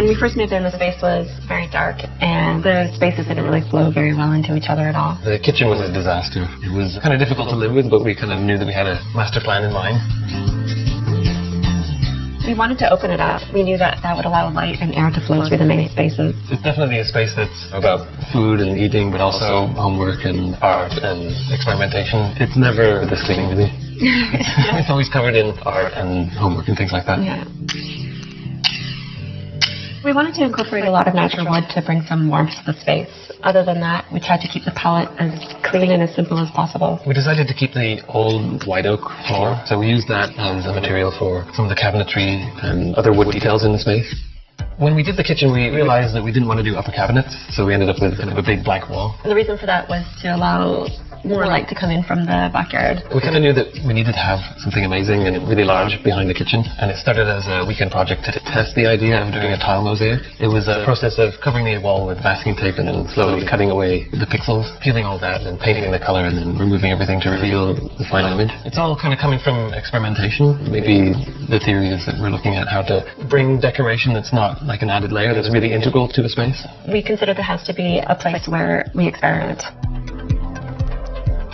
we first moved in, the space was very dark, and the spaces didn't really flow very well into each other at all. The kitchen was a disaster. It was kind of difficult to live with, but we kind of knew that we had a master plan in mind. We wanted to open it up. We knew that that would allow light and air to flow through the main spaces. It's definitely a space that's about food and eating, but also homework and art and experimentation. It's never this clean, really. It's always covered in art and homework and things like that. Yeah. We wanted to incorporate a lot of natural wood to bring some warmth to the space. Other than that, we tried to keep the palette as clean and as simple as possible. We decided to keep the old white oak floor, so we used that as a material for some of the cabinetry and other wood details in the space. When we did the kitchen, we realized that we didn't want to do upper cabinets, so we ended up with kind of a big blank wall. And the reason for that was to allow more light to come in from the backyard. We kind of knew that we needed to have something amazing and really large behind the kitchen, and it started as a weekend project to test the idea of doing a tile mosaic. It was a process of covering the wall with masking tape and then slowly cutting away the pixels, peeling all that and painting the color and then removing everything to reveal the final image. It's all kind of coming from experimentation. Maybe the theory is that we're looking at how to bring decoration that's not like an added layer, that's really integral to a space. We consider the house to be a place where we experiment.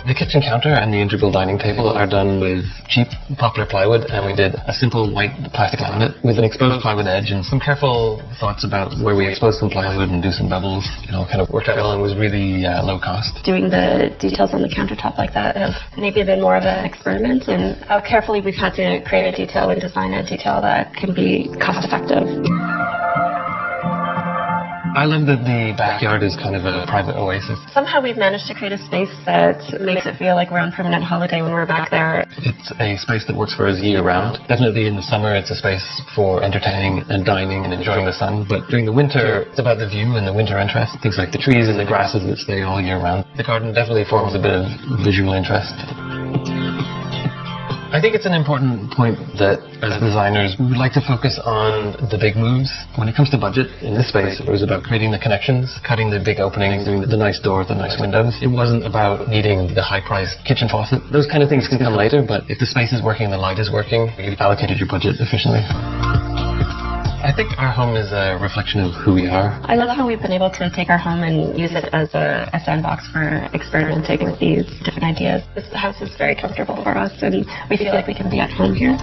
The kitchen counter and the integral dining table are done with cheap poplar plywood, and we did a simple white plastic laminate with an exposed plywood edge and some careful thoughts about where we expose some plywood and do some bevels. It all kind of worked out well and was really low cost. Doing the details on the countertop like that have maybe been more of an experiment, and how carefully we've had to create a detail and design a detail that can be cost effective. I love that the backyard is kind of a private oasis. Somehow we've managed to create a space that makes it feel like we're on permanent holiday when we're back there. It's a space that works for us year-round. Definitely in the summer it's a space for entertaining and dining and enjoying the sun, but during the winter it's about the view and the winter interest, things like the trees and the grasses that stay all year round. The garden definitely forms a bit of visual interest. I think it's an important point that as designers we would like to focus on the big moves. When it comes to budget, in this space it was about creating the connections, cutting the big openings, doing the nice doors, the nice windows. It wasn't about needing the high-priced kitchen faucet. Those kind of things can come later, but if the space is working and the light is working, you've allocated your budget efficiently. I think our home is a reflection of who we are. I love how we've been able to take our home and use it as a sandbox for experimenting with these different ideas. This house is very comfortable for us, and we feel like we can be at home here.